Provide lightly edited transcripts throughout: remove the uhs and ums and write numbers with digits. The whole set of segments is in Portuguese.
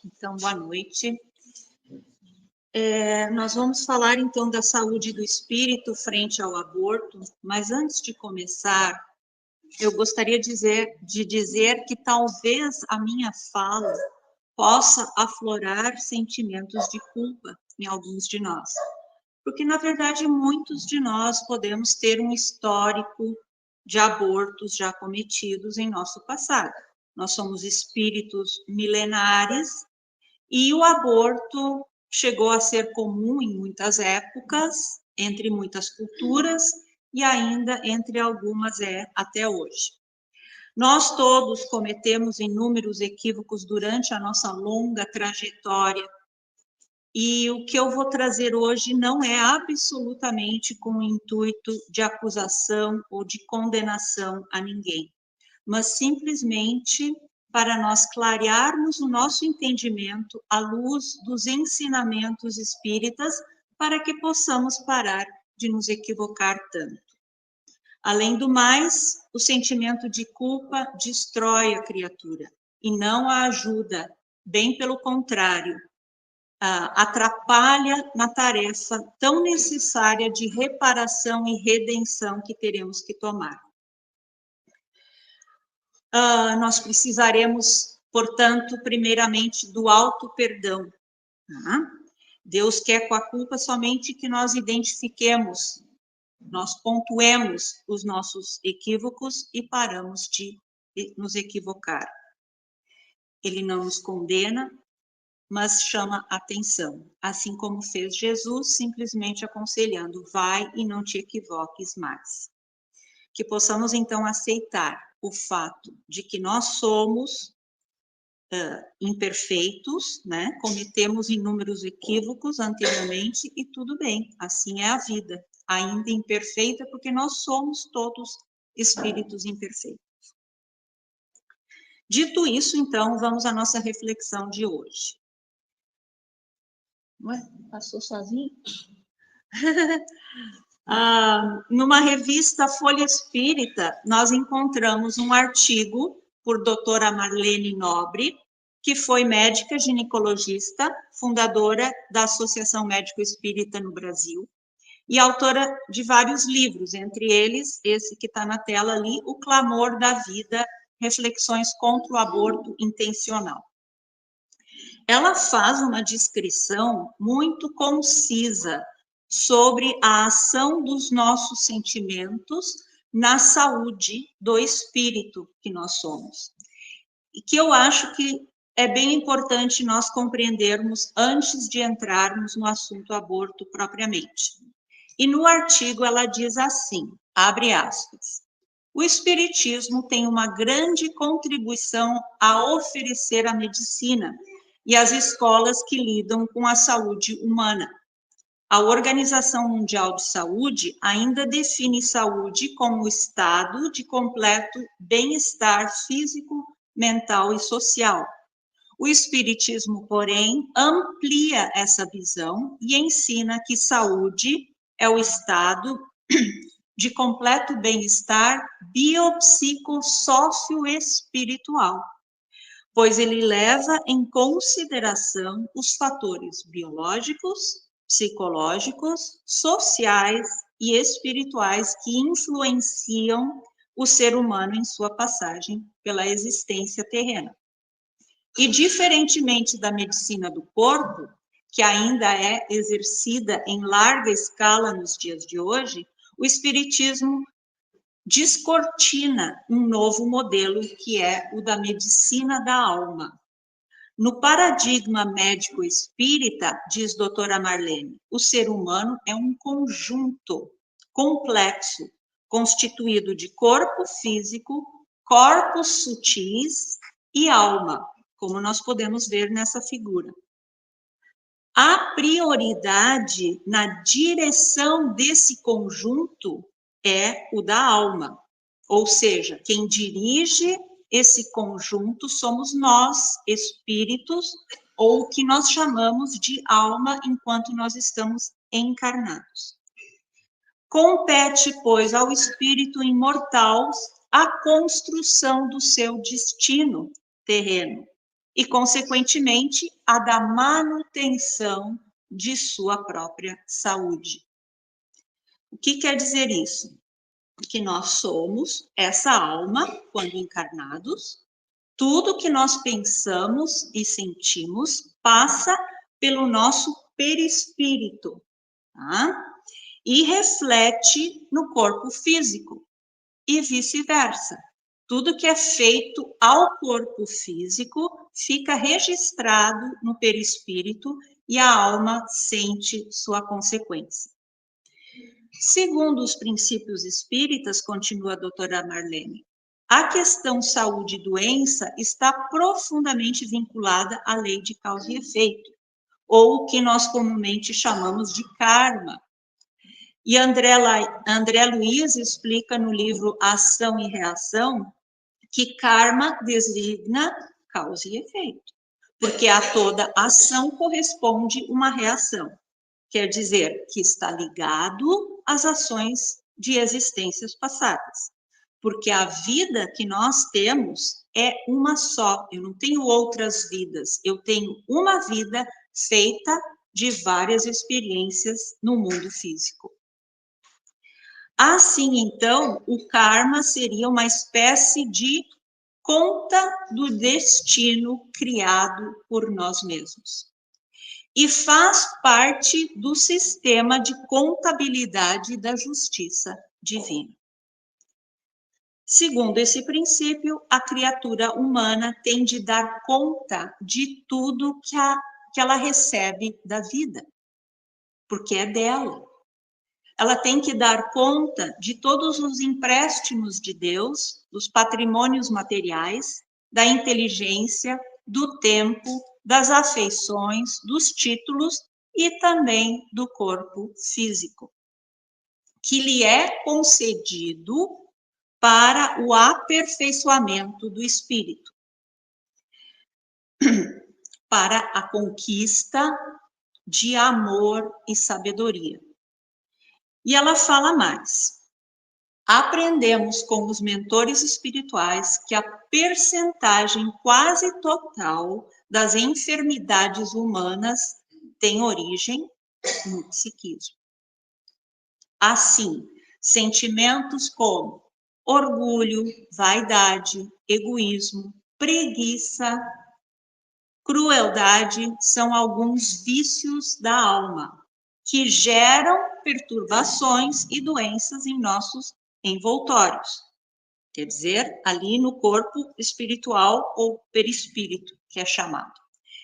Então, boa noite. Nós vamos falar, então, da saúde do espírito frente ao aborto, mas antes de começar, eu gostaria de dizer que talvez a minha fala possa aflorar sentimentos de culpa em alguns de nós, porque, na verdade, muitos de nós podemos ter um histórico de abortos já cometidos em nosso passado. Nós somos espíritos milenares e o aborto chegou a ser comum em muitas épocas, entre muitas culturas, e ainda entre algumas até hoje. Nós todos cometemos inúmeros equívocos durante a nossa longa trajetória, e o que eu vou trazer hoje não é absolutamente com o intuito de acusação ou de condenação a ninguém, mas simplesmente para nós clarearmos o nosso entendimento à luz dos ensinamentos espíritas, para que possamos parar de nos equivocar tanto. Além do mais, o sentimento de culpa destrói a criatura e não a ajuda, bem pelo contrário, atrapalha na tarefa tão necessária de reparação e redenção que teremos que tomar. Nós precisaremos, portanto, primeiramente do auto-perdão. Tá? Deus quer com a culpa somente que nós identifiquemos, nós pontuemos os nossos equívocos e paramos de nos equivocar. Ele não nos condena, mas chama atenção, assim como fez Jesus, simplesmente aconselhando, vai e não te equivoques mais. Que possamos, então, aceitar o fato de que nós somos imperfeitos, né? Cometemos inúmeros equívocos anteriormente e tudo bem, assim é a vida, ainda imperfeita, porque nós somos todos espíritos imperfeitos. Dito isso, então, vamos à nossa reflexão de hoje. Ué, passou sozinho? Numa revista Folha Espírita, nós encontramos um artigo por doutora Marlene Nobre, que foi médica ginecologista, fundadora da Associação Médico Espírita no Brasil, e autora de vários livros, entre eles esse que está na tela ali, O Clamor da Vida, Reflexões contra o Aborto Intencional. Ela faz uma descrição muito concisa sobre a ação dos nossos sentimentos na saúde do espírito que nós somos. E que eu acho que é bem importante nós compreendermos antes de entrarmos no assunto aborto propriamente. E no artigo ela diz assim, abre aspas, o espiritismo tem uma grande contribuição a oferecer à medicina e às escolas que lidam com a saúde humana. A Organização Mundial de Saúde ainda define saúde como o estado de completo bem-estar físico, mental e social. O Espiritismo, porém, amplia essa visão e ensina que saúde é o estado de completo bem-estar biopsicossócio-espiritual, pois ele leva em consideração os fatores biológicos, psicológicos, sociais e espirituais que influenciam o ser humano em sua passagem pela existência terrena. E, diferentemente da medicina do corpo, que ainda é exercida em larga escala nos dias de hoje, o espiritismo descortina um novo modelo, que é o da medicina da alma. No paradigma médico espírita, diz doutora Marlene, o ser humano é um conjunto complexo, constituído de corpo físico, corpos sutis e alma, como nós podemos ver nessa figura. A prioridade na direção desse conjunto é o da alma, ou seja, quem dirige esse conjunto somos nós, espíritos, ou o que nós chamamos de alma enquanto nós estamos encarnados. Compete, pois, ao espírito imortal a construção do seu destino terreno, e, consequentemente, a da manutenção de sua própria saúde. O que quer dizer isso? Que nós somos essa alma quando encarnados, tudo que nós pensamos e sentimos passa pelo nosso perispírito, tá? E reflete no corpo físico e vice-versa. Tudo que é feito ao corpo físico fica registrado no perispírito e a alma sente sua consequência. Segundo os princípios espíritas, continua a doutora Marlene, a questão saúde e doença está profundamente vinculada à lei de causa e efeito, ou o que nós comumente chamamos de karma. E André Luiz explica no livro Ação e Reação que karma designa causa e efeito, porque a toda ação corresponde uma reação. Quer dizer que está ligado às ações de existências passadas. Porque a vida que nós temos é uma só, eu não tenho outras vidas, eu tenho uma vida feita de várias experiências no mundo físico. Assim, então, o karma seria uma espécie de conta do destino criado por nós mesmos. E faz parte do sistema de contabilidade da justiça divina. Segundo esse princípio, a criatura humana tem de dar conta de tudo que ela recebe da vida, porque é dela. Ela tem que dar conta de todos os empréstimos de Deus, dos patrimônios materiais, da inteligência, do tempo, das afeições, dos títulos e também do corpo físico, que lhe é concedido para o aperfeiçoamento do espírito, para a conquista de amor e sabedoria. E ela fala mais. Aprendemos com os mentores espirituais que a percentagem quase total das enfermidades humanas tem origem no psiquismo. Assim, sentimentos como orgulho, vaidade, egoísmo, preguiça, crueldade são alguns vícios da alma que geram perturbações e doenças em nossos envoltórios. Quer dizer, ali no corpo espiritual ou perispírito, que é chamado.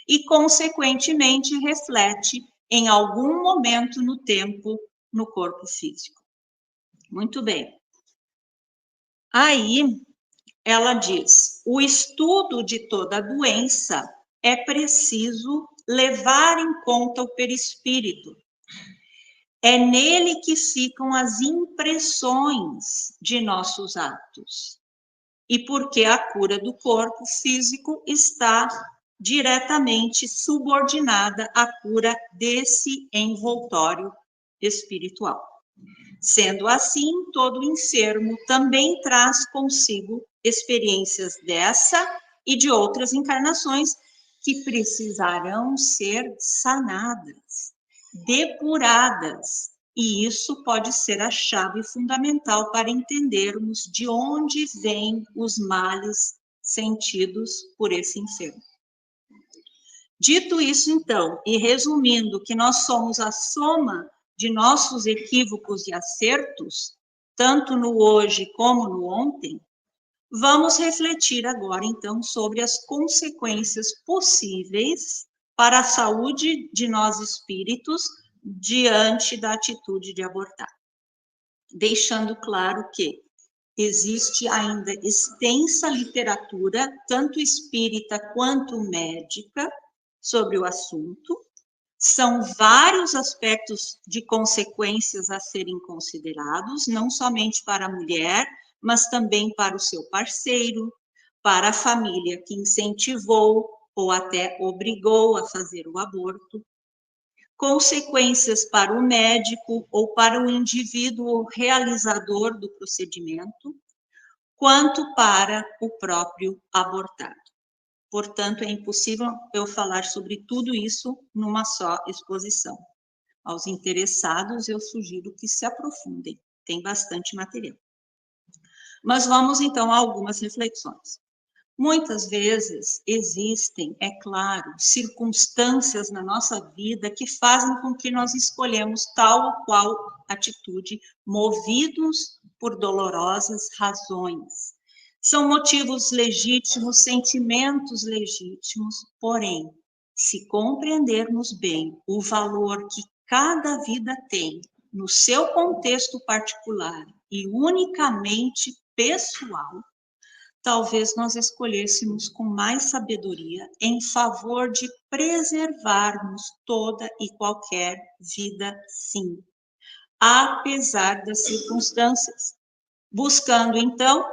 E, consequentemente, reflete em algum momento no tempo no corpo físico. Muito bem. Aí, ela diz, o estudo de toda doença é preciso levar em conta o perispírito. É nele que ficam as impressões de nossos atos. E porque a cura do corpo físico está diretamente subordinada à cura desse envoltório espiritual. Sendo assim, todo enfermo também traz consigo experiências dessa e de outras encarnações que precisarão ser sanadas, depuradas, e isso pode ser a chave fundamental para entendermos de onde vêm os males sentidos por esse enfermo. Dito isso, então, e resumindo que nós somos a soma de nossos equívocos e acertos, tanto no hoje como no ontem, vamos refletir agora, então, sobre as consequências possíveis para a saúde de nós espíritos diante da atitude de abortar. Deixando claro que existe ainda extensa literatura, tanto espírita quanto médica, sobre o assunto. São vários aspectos de consequências a serem considerados, não somente para a mulher, mas também para o seu parceiro, para a família que incentivou ou até obrigou a fazer o aborto, consequências para o médico ou para o indivíduo realizador do procedimento, quanto para o próprio abortado. portanto, é impossível eu falar sobre tudo isso numa só exposição. Aos interessados, eu sugiro que se aprofundem, tem bastante material. Mas vamos, então, a algumas reflexões. Muitas vezes existem, é claro, circunstâncias na nossa vida que fazem com que nós escolhemos tal ou qual atitude, movidos por dolorosas razões. São motivos legítimos, sentimentos legítimos, porém, se compreendermos bem o valor que cada vida tem no seu contexto particular e unicamente pessoal, talvez nós escolhêssemos com mais sabedoria em favor de preservarmos toda e qualquer vida, sim, apesar das circunstâncias, buscando então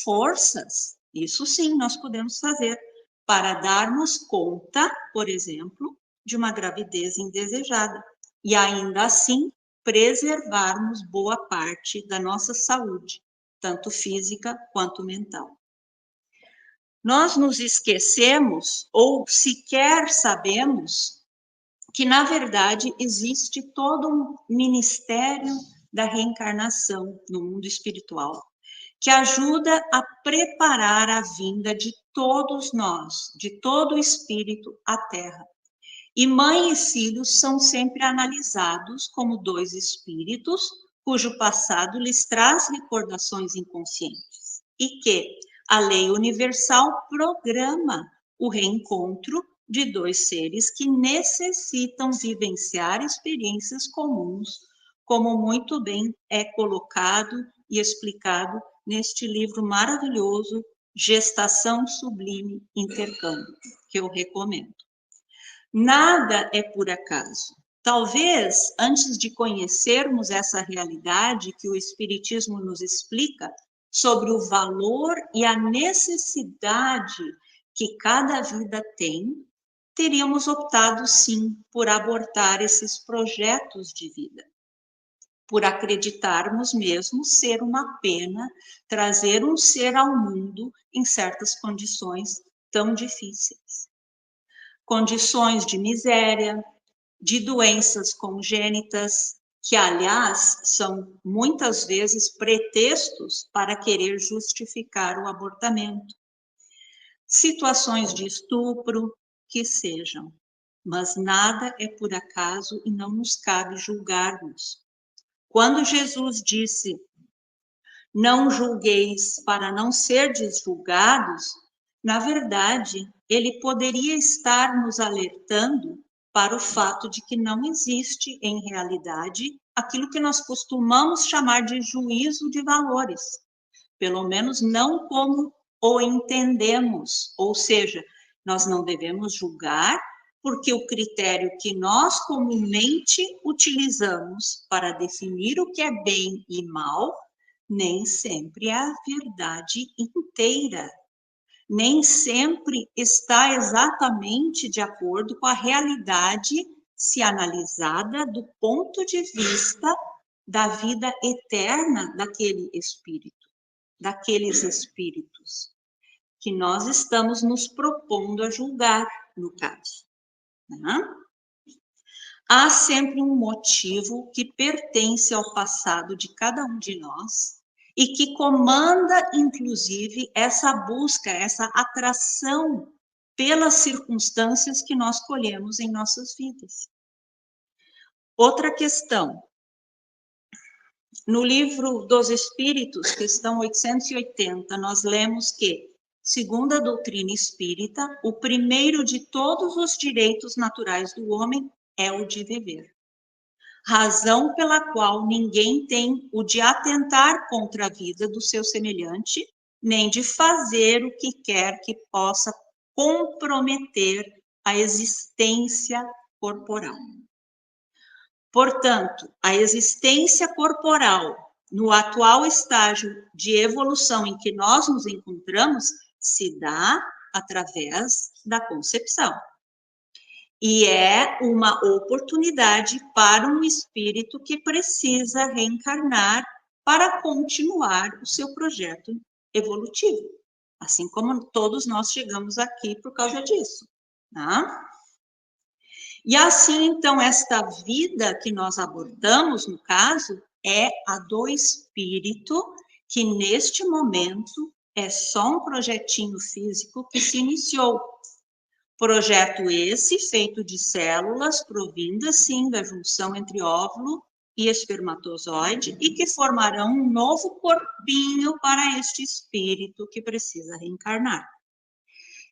forças, isso sim nós podemos fazer, para darmos conta, por exemplo, de uma gravidez indesejada e ainda assim preservarmos boa parte da nossa saúde, tanto física quanto mental. Nós nos esquecemos ou sequer sabemos que, na verdade, existe todo um ministério da reencarnação no mundo espiritual, que ajuda a preparar a vinda de todos nós, de todo o espírito à Terra. E mãe e filhos são sempre analisados como dois espíritos cujo passado lhes traz recordações inconscientes e que a lei universal programa o reencontro de dois seres que necessitam vivenciar experiências comuns, como muito bem é colocado e explicado neste livro maravilhoso, Gestação Sublime Intercâmbio, que eu recomendo. Nada é por acaso. Talvez, antes de conhecermos essa realidade que o Espiritismo nos explica sobre o valor e a necessidade que cada vida tem, teríamos optado, sim, por abortar esses projetos de vida, por acreditarmos mesmo ser uma pena trazer um ser ao mundo em certas condições tão difíceis. Condições de miséria, de doenças congênitas, que, aliás, são muitas vezes pretextos para querer justificar o abortamento. Situações de estupro, que sejam, mas nada é por acaso e não nos cabe julgarmos. Quando Jesus disse: não julgueis para não serdes julgados, na verdade, ele poderia estar nos alertando para o fato de que não existe, em realidade, aquilo que nós costumamos chamar de juízo de valores, pelo menos não como o entendemos, ou seja, nós não devemos julgar, porque o critério que nós comumente utilizamos para definir o que é bem e mal nem sempre é a verdade inteira, nem sempre está exatamente de acordo com a realidade, se analisada do ponto de vista da vida eterna daquele espírito, daqueles espíritos, que nós estamos nos propondo a julgar, no caso, né? Há sempre um motivo que pertence ao passado de cada um de nós e que comanda, inclusive, essa busca, essa atração pelas circunstâncias que nós colhemos em nossas vidas. Outra questão. No livro dos Espíritos, questão 880, nós lemos que, segundo a doutrina espírita, o primeiro de todos os direitos naturais do homem é o de viver. Razão pela qual ninguém tem o de atentar contra a vida do seu semelhante, nem de fazer o que quer que possa comprometer a existência corporal. Portanto, a existência corporal, no atual estágio de evolução em que nós nos encontramos, se dá através da concepção. E é uma oportunidade para um espírito que precisa reencarnar para continuar o seu projeto evolutivo. Assim como todos nós chegamos aqui por causa disso, tá? E assim, então, esta vida que nós abordamos, no caso, é a do espírito, que neste momento é só um projetinho físico que se iniciou. Projeto esse feito de células provindas, sim, da junção entre óvulo e espermatozoide e que formarão um novo corpinho para este espírito que precisa reencarnar.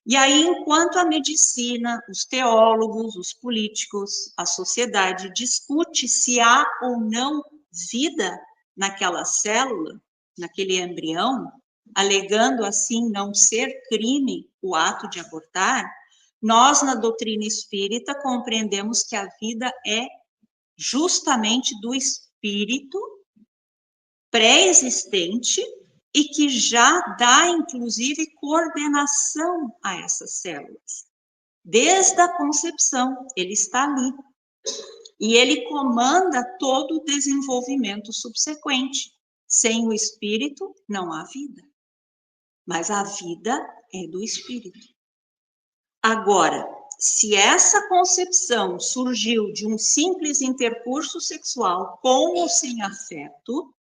E aí, enquanto a medicina, os teólogos, os políticos, a sociedade discute se há ou não vida naquela célula, naquele embrião, alegando assim não ser crime o ato de abortar, nós, na doutrina espírita, compreendemos que a vida é justamente do espírito pré-existente e que já dá, inclusive, coordenação a essas células. Desde a concepção, ele está ali. E ele comanda todo o desenvolvimento subsequente. Sem o espírito, não há vida. Mas a vida é do espírito. Agora, se essa concepção surgiu de um simples intercurso sexual com ou sem afeto,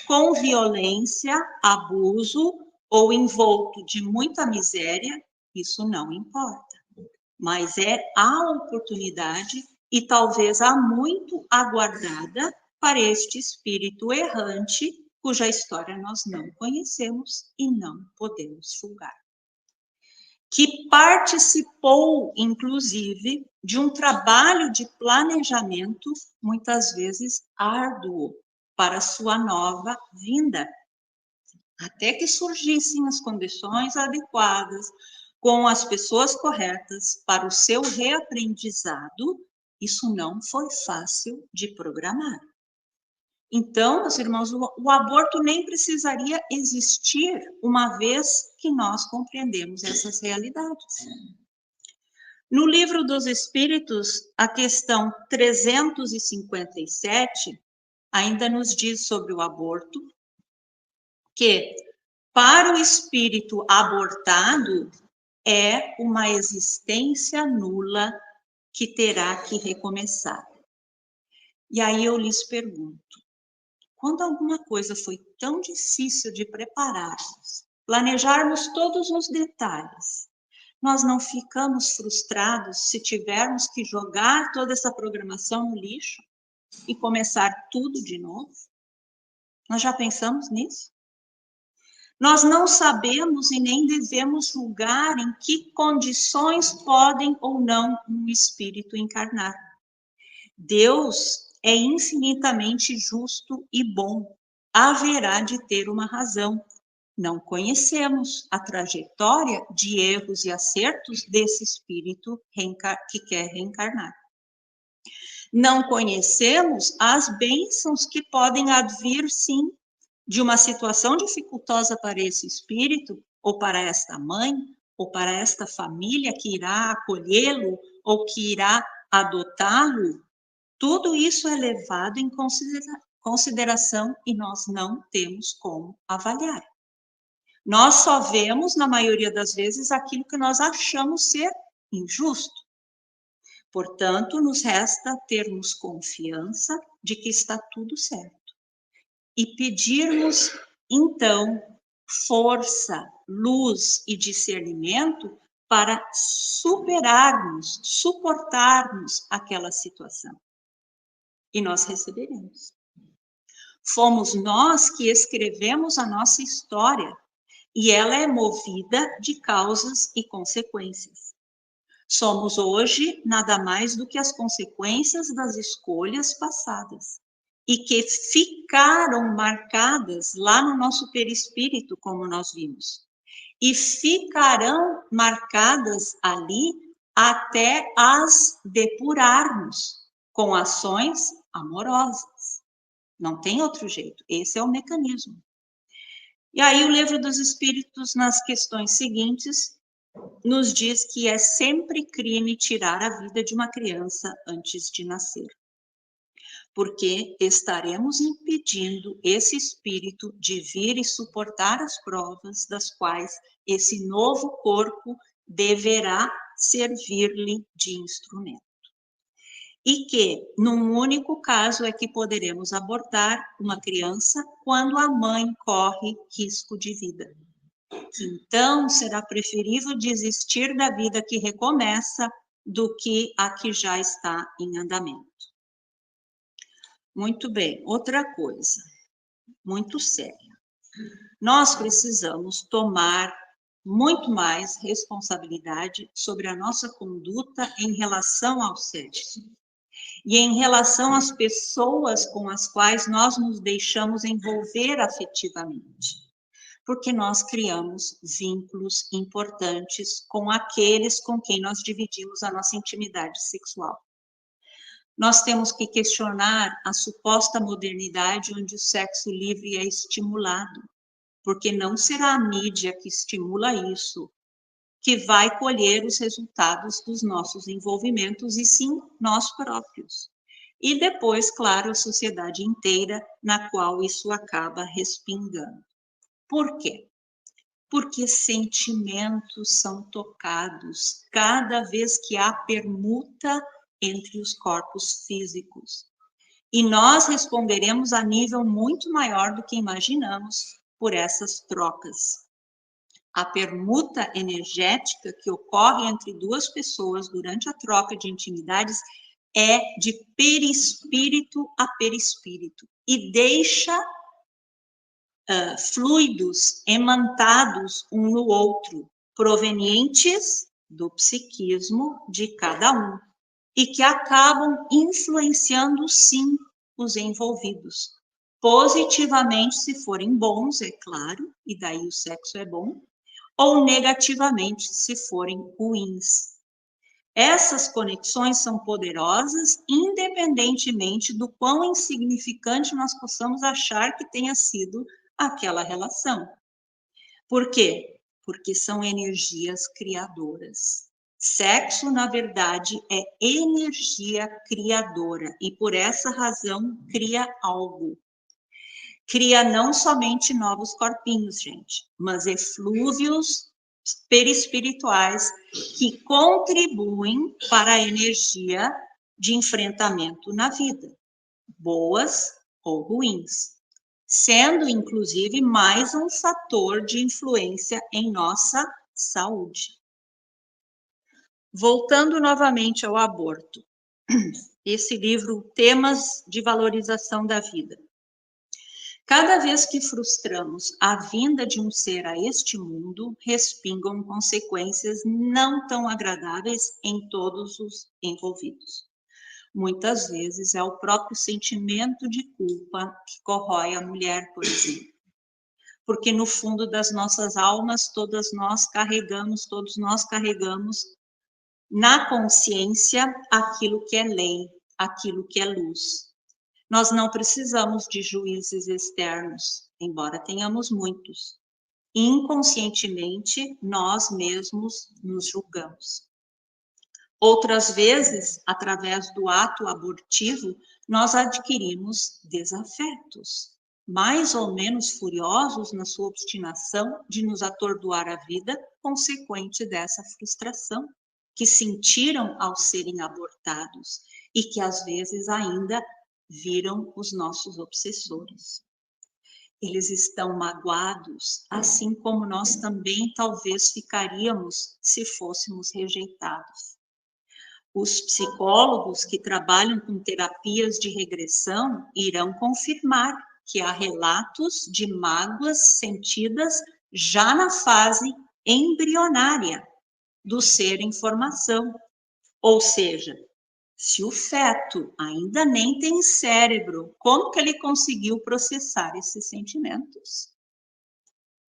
com violência, abuso ou envolto de muita miséria, isso não importa. Mas é a oportunidade e talvez a muito aguardada para este espírito errante, cuja história nós não conhecemos e não podemos julgar. Que participou, inclusive, de um trabalho de planejamento, muitas vezes árduo, para sua nova vinda, até que surgissem as condições adequadas, com as pessoas corretas para o seu reaprendizado. Isso não foi fácil de programar. Então, meus irmãos, o aborto nem precisaria existir, uma vez que nós compreendemos essas realidades. No Livro dos Espíritos, a questão 357 ainda nos diz sobre o aborto, que para o espírito abortado é uma existência nula que terá que recomeçar. E aí eu lhes pergunto, quando alguma coisa foi tão difícil de prepararmos, planejarmos todos os detalhes, nós não ficamos frustrados se tivermos que jogar toda essa programação no lixo e começar tudo de novo? Nós já pensamos nisso? Nós não sabemos e nem devemos julgar em que condições podem ou não um espírito encarnar. Deus é infinitamente justo e bom, haverá de ter uma razão. Não conhecemos a trajetória de erros e acertos desse espírito que quer reencarnar. Não conhecemos as bênçãos que podem advir, sim, de uma situação dificultosa para esse espírito, ou para esta mãe, ou para esta família que irá acolhê-lo, ou que irá adotá-lo. Tudo isso é levado em consideração e nós não temos como avaliar. Nós só vemos, na maioria das vezes, aquilo que nós achamos ser injusto. Portanto, nos resta termos confiança de que está tudo certo e pedirmos, então, força, luz e discernimento para superarmos, suportarmos aquela situação. E nós receberemos. Fomos nós que escrevemos a nossa história e ela é movida de causas e consequências. Somos hoje nada mais do que as consequências das escolhas passadas e que ficaram marcadas lá no nosso perispírito, como nós vimos, e ficarão marcadas ali até as depurarmos com ações amorosas. Não tem outro jeito, esse é o mecanismo. E aí o Livro dos Espíritos, nas questões seguintes, nos diz que é sempre crime tirar a vida de uma criança antes de nascer. porque estaremos impedindo esse espírito de vir e suportar as provas das quais esse novo corpo deverá servir-lhe de instrumento. E que, num único caso, é que poderemos abortar uma criança quando a mãe corre risco de vida. Então, será preferível desistir da vida que recomeça do que a que já está em andamento. Muito bem, outra coisa, muito séria. Nós precisamos tomar muito mais responsabilidade sobre a nossa conduta em relação ao sexo e em relação às pessoas com as quais nós nos deixamos envolver afetivamente, porque nós criamos vínculos importantes com aqueles com quem nós dividimos a nossa intimidade sexual. Nós temos que questionar a suposta modernidade onde o sexo livre é estimulado, porque não será a mídia que estimula isso que vai colher os resultados dos nossos envolvimentos, e sim nós próprios. E depois, claro, a sociedade inteira na qual isso acaba respingando. Por quê? Porque sentimentos são tocados cada vez que há permuta entre os corpos físicos. E nós responderemos a nível muito maior do que imaginamos por essas trocas. A permuta energética que ocorre entre duas pessoas durante a troca de intimidades é de perispírito a perispírito e deixa fluidos emantados um no outro, provenientes do psiquismo de cada um, e que acabam influenciando, sim, os envolvidos. Positivamente, se forem bons, é claro, e daí o sexo é bom, ou negativamente, se forem ruins. Essas conexões são poderosas, independentemente do quão insignificante nós possamos achar que tenha sido aquela relação. Por quê? Porque são energias criadoras. Sexo, na verdade, é energia criadora e, por essa razão, cria algo. Cria não somente novos corpinhos, gente, mas eflúvios perispirituais que contribuem para a energia de enfrentamento na vida, boas ou ruins, sendo, inclusive, mais um fator de influência em nossa saúde. Voltando novamente ao aborto, esse livro, Temas de Valorização da Vida. Cada vez que frustramos a vinda de um ser a este mundo, respingam consequências não tão agradáveis em todos os envolvidos. Muitas vezes é o próprio sentimento de culpa que corrói a mulher, por exemplo. Porque no fundo das nossas almas, todos nós carregamos na consciência aquilo que é lei, aquilo que é luz. Nós não precisamos de juízes externos, embora tenhamos muitos. Inconscientemente, nós mesmos nos julgamos. Outras vezes, através do ato abortivo, nós adquirimos desafetos, mais ou menos furiosos na sua obstinação de nos atordoar a vida, consequente dessa frustração que sentiram ao serem abortados e que às vezes ainda viram os nossos obsessores. Eles estão magoados, assim como nós também talvez ficaríamos se fôssemos rejeitados. Os psicólogos que trabalham com terapias de regressão irão confirmar que há relatos de mágoas sentidas já na fase embrionária do ser em formação, ou seja, se o feto ainda nem tem cérebro, como que ele conseguiu processar esses sentimentos?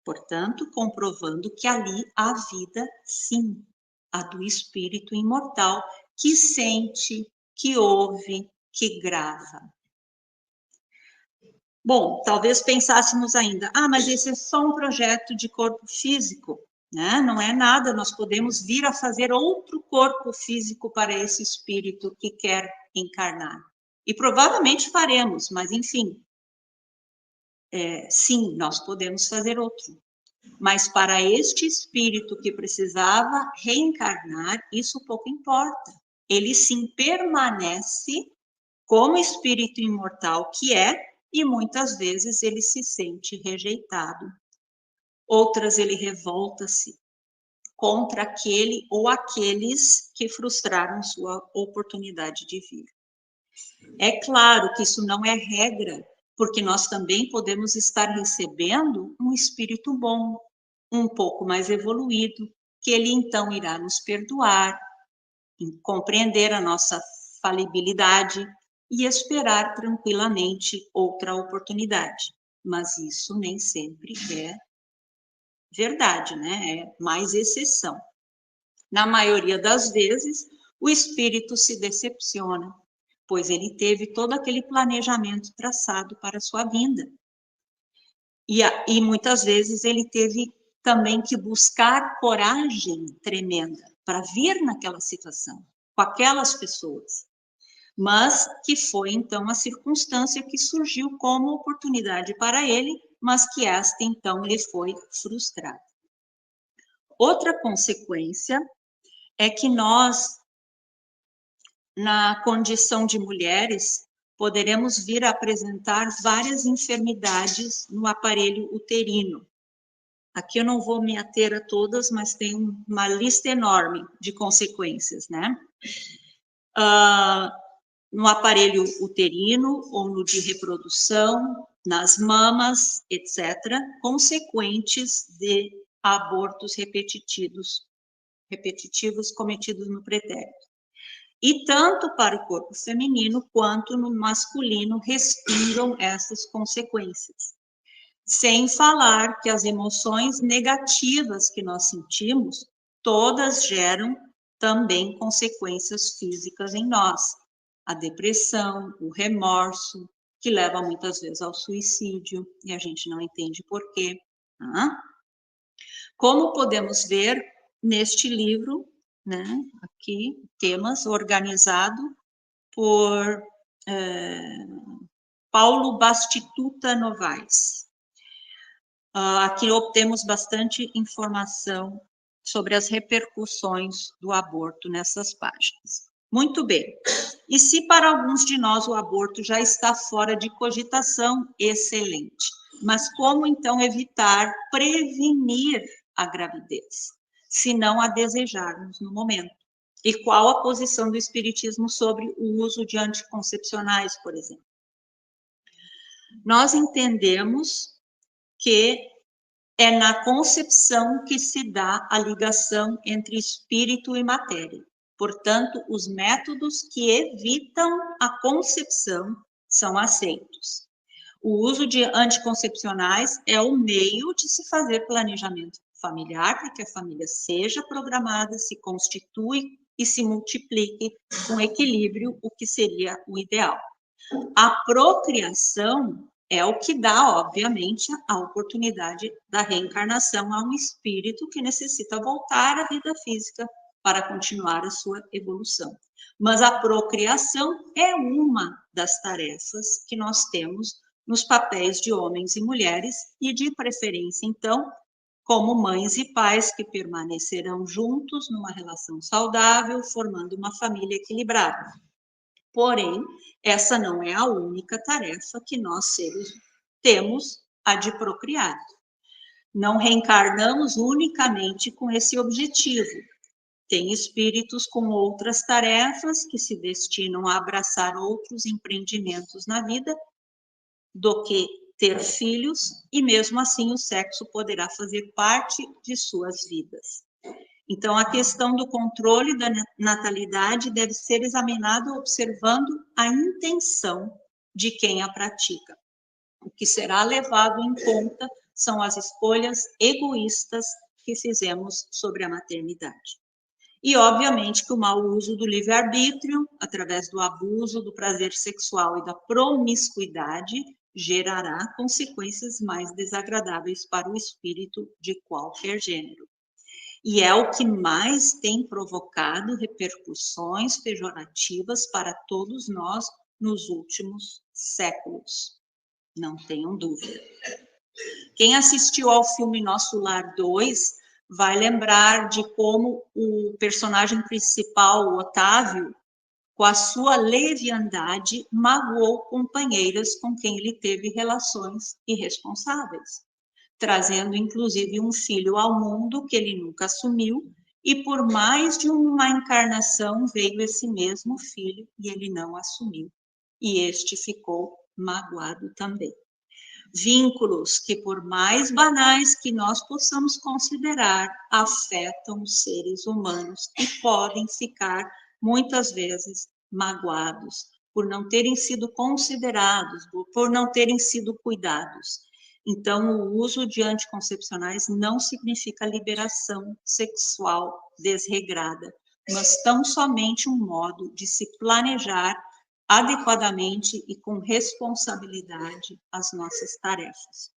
Portanto, comprovando que ali há vida, sim, a do espírito imortal, que sente, que ouve, que grava. Bom, talvez pensássemos ainda, mas esse é só um projeto de corpo físico, né? Não é nada, nós podemos vir a fazer outro corpo físico para esse espírito que quer encarnar. E provavelmente faremos, mas enfim, sim, nós podemos fazer outro. Mas para este espírito que precisava reencarnar, isso pouco importa. Ele sim permanece como espírito imortal que é, e muitas vezes ele se sente rejeitado. Outras ele revolta-se contra aquele ou aqueles que frustraram sua oportunidade de vir. É claro que isso não é regra, porque nós também podemos estar recebendo um espírito bom, um pouco mais evoluído, que ele então irá nos perdoar, compreender a nossa falibilidade e esperar tranquilamente outra oportunidade. Mas isso nem sempre é verdade, né? É mais exceção. Na maioria das vezes, o espírito se decepciona, pois ele teve todo aquele planejamento traçado para a sua vinda. E muitas vezes ele teve também que buscar coragem tremenda para vir naquela situação, com aquelas pessoas. Mas que foi então a circunstância que surgiu como oportunidade para ele, mas que esta então lhe foi frustrada. Outra consequência é que nós, na condição de mulheres, poderemos vir a apresentar várias enfermidades no aparelho uterino. Aqui eu não vou me ater a todas, mas tem uma lista enorme de consequências, né? No aparelho uterino ou no de reprodução, nas mamas, etc., consequentes de abortos repetitivos cometidos no pretérito. E tanto para o corpo feminino quanto no masculino respiram essas consequências. Sem falar que as emoções negativas que nós sentimos, todas geram também consequências físicas em nós. A depressão, o remorso, que leva muitas vezes ao suicídio, e a gente não entende por quê. Como podemos ver neste livro, né, aqui, temas, organizado por Paulo Bastituta Novaes. Aqui obtemos bastante informação sobre as repercussões do aborto nessas páginas. Muito bem. E se para alguns de nós o aborto já está fora de cogitação, excelente. Mas como então evitar, prevenir a gravidez, se não a desejarmos no momento? E qual a posição do espiritismo sobre o uso de anticoncepcionais, por exemplo? Nós entendemos que é na concepção que se dá a ligação entre espírito e matéria. Portanto, os métodos que evitam a concepção são aceitos. O uso de anticoncepcionais é o meio de se fazer planejamento familiar para que a família seja programada, se constitui e se multiplique com equilíbrio, o que seria o ideal. A procriação é o que dá, obviamente, a oportunidade da reencarnação a um espírito que necessita voltar à vida física para continuar a sua evolução. Mas a procriação é uma das tarefas que nós temos nos papéis de homens e mulheres e, de preferência, então, como mães e pais que permanecerão juntos numa relação saudável, formando uma família equilibrada. Porém, essa não é a única tarefa que nós seres temos, a de procriar. Não reencarnamos unicamente com esse objetivo. Tem espíritos com outras tarefas que se destinam a abraçar outros empreendimentos na vida do que ter filhos, e mesmo assim o sexo poderá fazer parte de suas vidas. Então, a questão do controle da natalidade deve ser examinada observando a intenção de quem a pratica. O que será levado em conta são as escolhas egoístas que fizemos sobre a maternidade. E, obviamente, que o mau uso do livre-arbítrio, através do abuso do prazer sexual e da promiscuidade, gerará consequências mais desagradáveis para o espírito de qualquer gênero. E é o que mais tem provocado repercussões pejorativas para todos nós nos últimos séculos. Não tenham dúvida. Quem assistiu ao filme Nosso Lar 2 vai lembrar de como o personagem principal, o Otávio, com a sua leviandade, magoou companheiras com quem ele teve relações irresponsáveis, trazendo inclusive um filho ao mundo que ele nunca assumiu, e por mais de uma encarnação veio esse mesmo filho e ele não assumiu. E este ficou magoado também. Vínculos que, por mais banais que nós possamos considerar, afetam os seres humanos e podem ficar, muitas vezes, magoados por não terem sido considerados, por não terem sido cuidados. Então, o uso de anticoncepcionais não significa liberação sexual desregrada, mas tão somente um modo de se planejar adequadamente e com responsabilidade as nossas tarefas.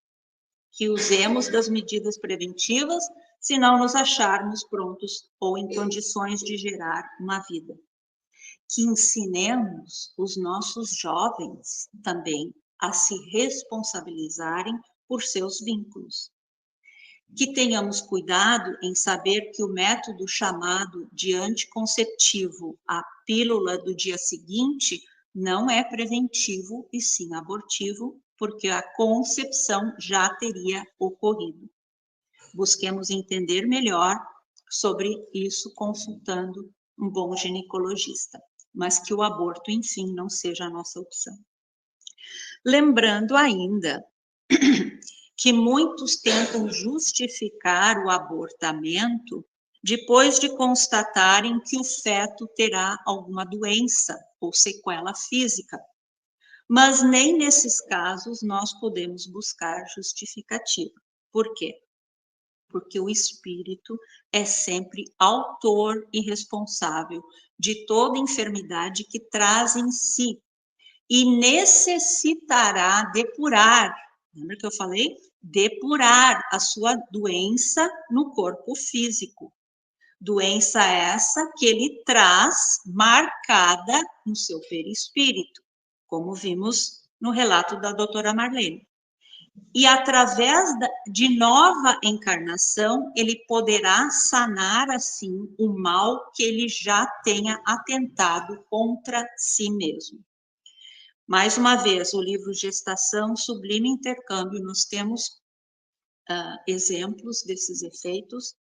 Que usemos das medidas preventivas se não nos acharmos prontos ou em condições de gerar uma vida. Que ensinemos os nossos jovens também a se responsabilizarem por seus vínculos. Que tenhamos cuidado em saber que o método chamado de anticonceptivo, a pílula do dia seguinte, não é preventivo e sim abortivo, porque a concepção já teria ocorrido. Busquemos entender melhor sobre isso consultando um bom ginecologista, mas que o aborto, enfim, não seja a nossa opção. Lembrando ainda que muitos tentam justificar o abortamento depois de constatarem que o feto terá alguma doença ou sequela física. Mas nem nesses casos nós podemos buscar justificativa. Por quê? Porque o espírito é sempre autor e responsável de toda enfermidade que traz em si e necessitará depurar. Lembra que eu falei? Depurar a sua doença no corpo físico. Doença essa que ele traz marcada no seu perispírito, como vimos no relato da doutora Marlene. E através de nova encarnação, ele poderá sanar, assim, o mal que ele já tenha atentado contra si mesmo. Mais uma vez, o livro Gestação, Sublime Intercâmbio, nós temos exemplos desses efeitos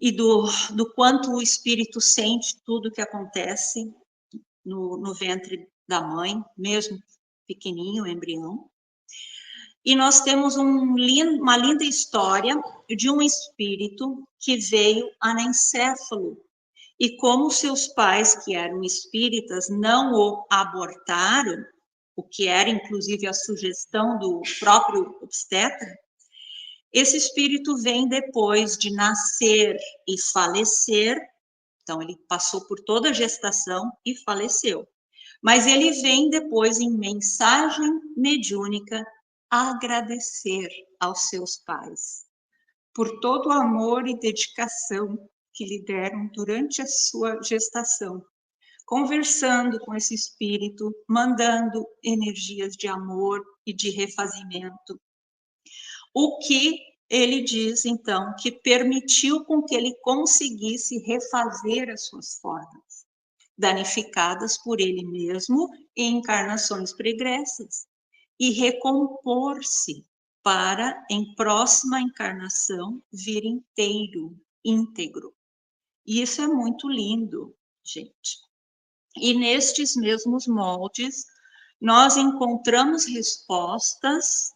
e do quanto o espírito sente tudo que acontece no ventre da mãe, mesmo pequenininho, embrião. E nós temos uma linda história de um espírito que veio anencéfalo. E como seus pais, que eram espíritas, não o abortaram, o que era inclusive a sugestão do próprio obstetra, esse espírito vem depois de nascer e falecer, então ele passou por toda a gestação e faleceu. Mas ele vem depois em mensagem mediúnica agradecer aos seus pais por todo o amor e dedicação que lhe deram durante a sua gestação, conversando com esse espírito, mandando energias de amor e de refazimento. O que ele diz, então, que permitiu com que ele conseguisse refazer as suas formas, danificadas por ele mesmo em encarnações pregressas, e recompor-se para, em próxima encarnação, vir inteiro, íntegro. E isso é muito lindo, gente. E nestes mesmos moldes, nós encontramos respostas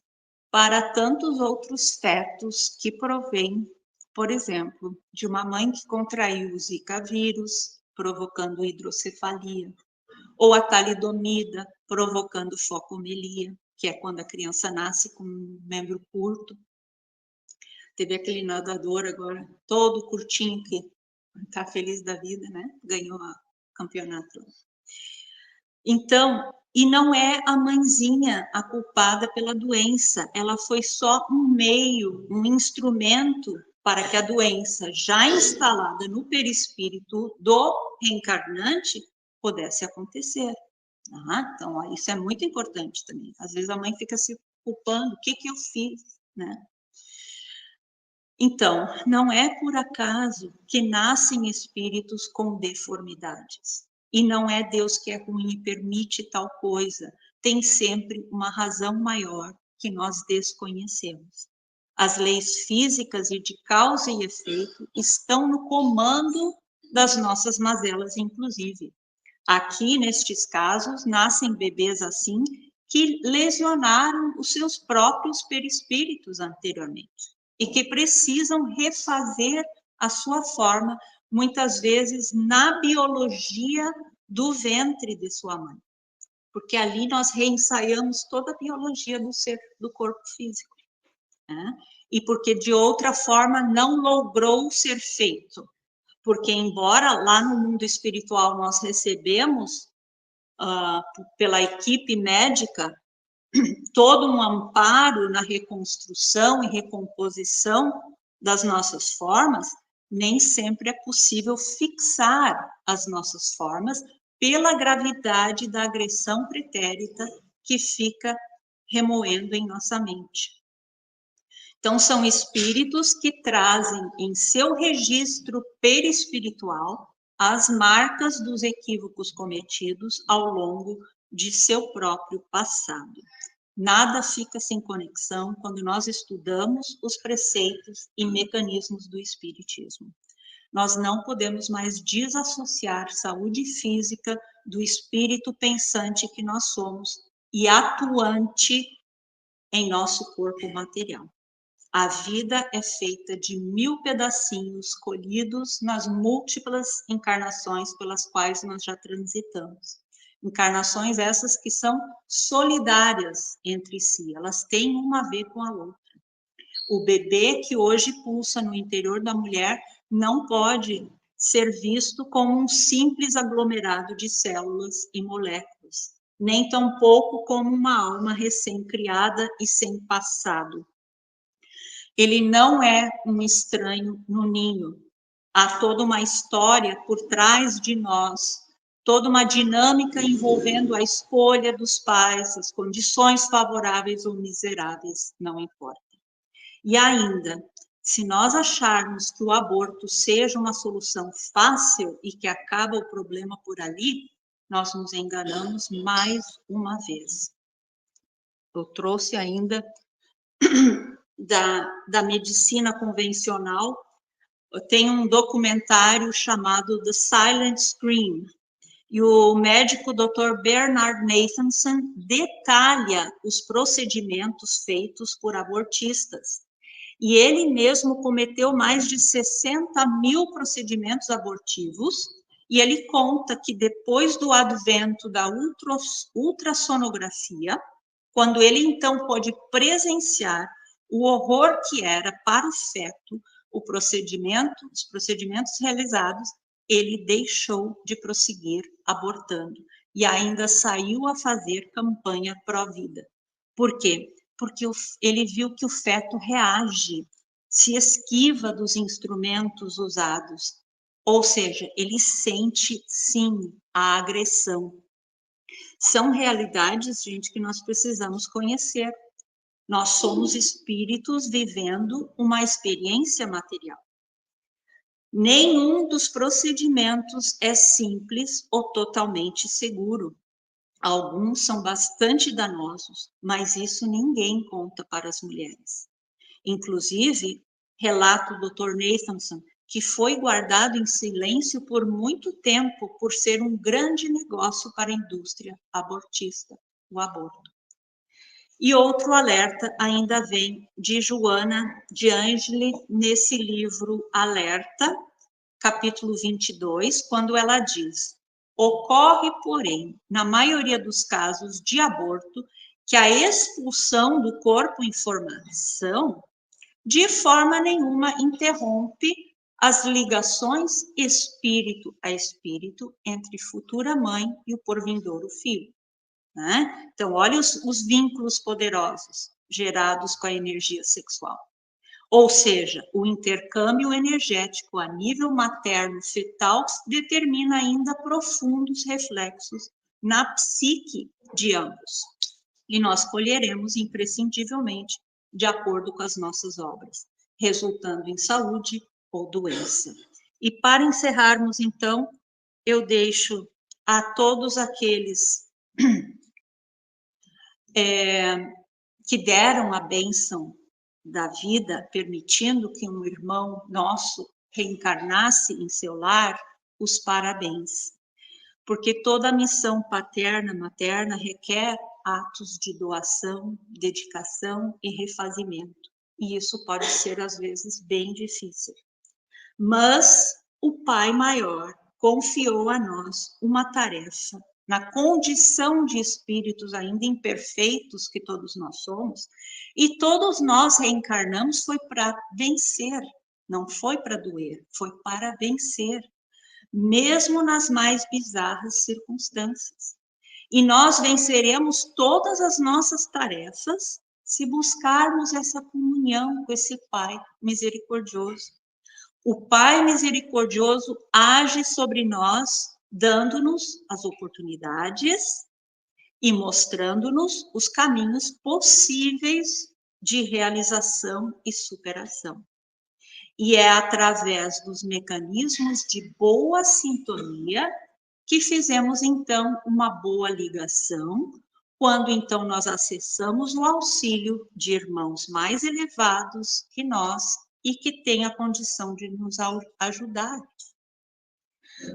para tantos outros fetos que provêm, por exemplo, de uma mãe que contraiu o Zika vírus, provocando hidrocefalia, ou a talidomida, provocando focomelia, que é quando a criança nasce com um membro curto. Teve aquele nadador agora, todo curtinho, que está feliz da vida, né? Ganhou o campeonato. Então, e não é a mãezinha a culpada pela doença, ela foi só um meio, um instrumento para que a doença já instalada no perispírito do reencarnante pudesse acontecer. Tá? Então, ó, isso é muito importante também. Às vezes a mãe fica se culpando, o que que eu fiz, né? Então, não é por acaso que nascem espíritos com deformidades. E não é Deus que é ruim e permite tal coisa. Tem sempre uma razão maior que nós desconhecemos. As leis físicas e de causa e efeito estão no comando das nossas mazelas, inclusive. Aqui, nestes casos, nascem bebês assim que lesionaram os seus próprios perispíritos anteriormente e que precisam refazer a sua forma, muitas vezes na biologia do ventre de sua mãe, porque ali nós reensaiamos toda a biologia do ser, do corpo físico, né? E porque de outra forma não logrou ser feito, porque embora lá no mundo espiritual nós recebemos pela equipe médica todo um amparo na reconstrução e recomposição das nossas formas, nem sempre é possível fixar as nossas formas pela gravidade da agressão pretérita que fica remoendo em nossa mente. Então, são espíritos que trazem em seu registro perispiritual as marcas dos equívocos cometidos ao longo de seu próprio passado. Nada fica sem conexão quando nós estudamos os preceitos e mecanismos do Espiritismo. Nós não podemos mais desassociar saúde física do espírito pensante que nós somos e atuante em nosso corpo material. A vida é feita de 1000 pedacinhos colhidos nas múltiplas encarnações pelas quais nós já transitamos. Encarnações essas que são solidárias entre si, elas têm uma a ver com a outra. O bebê que hoje pulsa no interior da mulher não pode ser visto como um simples aglomerado de células e moléculas, nem tampouco como uma alma recém-criada e sem passado. Ele não é um estranho no ninho. Há toda uma história por trás de nós, toda uma dinâmica envolvendo a escolha dos pais, as condições favoráveis ou miseráveis, não importa. E ainda, se nós acharmos que o aborto seja uma solução fácil e que acaba o problema por ali, nós nos enganamos mais uma vez. Eu trouxe ainda da medicina convencional, tem um documentário chamado The Silent Scream, e o médico Dr. Bernard Nathanson detalha os procedimentos feitos por abortistas. E ele mesmo cometeu mais de 60.000 procedimentos abortivos, e ele conta que depois do advento da ultrassonografia, quando ele então pôde presenciar o horror que era para o feto os procedimentos realizados, ele deixou de prosseguir abortando e ainda saiu a fazer campanha pró-vida. Por quê? Porque ele viu que o feto reage, se esquiva dos instrumentos usados, ou seja, ele sente sim a agressão. São realidades, gente, que nós precisamos conhecer. Nós somos espíritos vivendo uma experiência material. Nenhum dos procedimentos é simples ou totalmente seguro. Alguns são bastante danosos, mas isso ninguém conta para as mulheres. Inclusive, relata o Dr. Nathanson, que foi guardado em silêncio por muito tempo por ser um grande negócio para a indústria abortista, o aborto. E outro alerta ainda vem de Joana de Angeli, nesse livro Alerta, capítulo 22, quando ela diz: ocorre, porém, na maioria dos casos de aborto, que a expulsão do corpo em formação, de forma nenhuma, interrompe as ligações espírito a espírito entre futura mãe e o porvindouro filho. Né? Então, olha os vínculos poderosos gerados com a energia sexual. Ou seja, o intercâmbio energético a nível materno-fetal determina ainda profundos reflexos na psique de ambos. E nós colheremos imprescindivelmente de acordo com as nossas obras, resultando em saúde ou doença. E para encerrarmos, então, eu deixo a todos aqueles que deram a bênção da vida, permitindo que um irmão nosso reencarnasse em seu lar, os parabéns. Porque toda missão paterna, materna requer atos de doação, dedicação e refazimento. E isso pode ser, às vezes, bem difícil. Mas o Pai Maior confiou a nós uma tarefa, na condição de espíritos ainda imperfeitos que todos nós somos, e todos nós reencarnamos foi para vencer, não foi para doer, foi para vencer, mesmo nas mais bizarras circunstâncias. E nós venceremos todas as nossas tarefas se buscarmos essa comunhão com esse Pai misericordioso. O Pai misericordioso age sobre nós, dando-nos as oportunidades e mostrando-nos os caminhos possíveis de realização e superação. E é através dos mecanismos de boa sintonia que fizemos, então, uma boa ligação, quando, então, nós acessamos o auxílio de irmãos mais elevados que nós e que têm a condição de nos ajudar.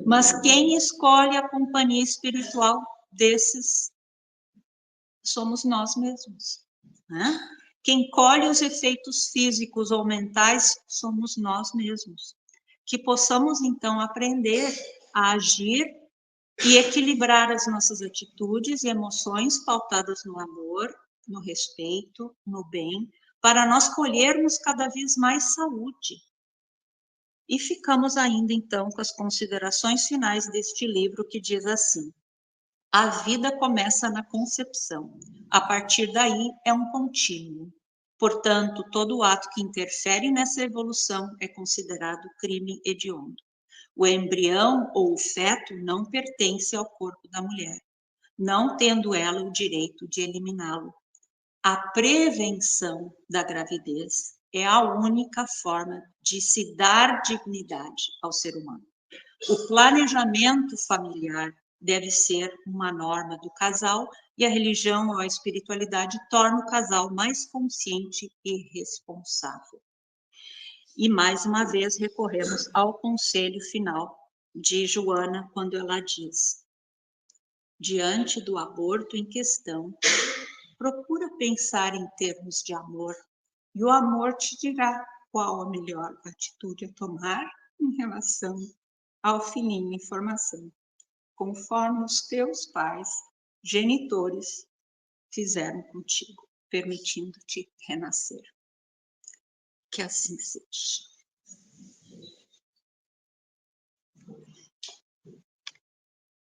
Mas quem escolhe a companhia espiritual desses somos nós mesmos, né? Quem colhe os efeitos físicos ou mentais somos nós mesmos. Que possamos, então, aprender a agir e equilibrar as nossas atitudes e emoções pautadas no amor, no respeito, no bem, para nós colhermos cada vez mais saúde. E ficamos ainda, então, com as considerações finais deste livro, que diz assim: a vida começa na concepção. A partir daí é um contínuo. Portanto, todo ato que interfere nessa evolução é considerado crime hediondo. O embrião ou o feto não pertence ao corpo da mulher, não tendo ela o direito de eliminá-lo. A prevenção da gravidez é a única forma de se dar dignidade ao ser humano. O planejamento familiar deve ser uma norma do casal e a religião ou a espiritualidade torna o casal mais consciente e responsável. E mais uma vez recorremos ao conselho final de Joana, quando ela diz: diante do aborto em questão, procura pensar em termos de amor, e o amor te dirá qual a melhor atitude a tomar em relação ao filhinho em formação, conforme os teus pais, genitores, fizeram contigo, permitindo-te renascer. Que assim seja.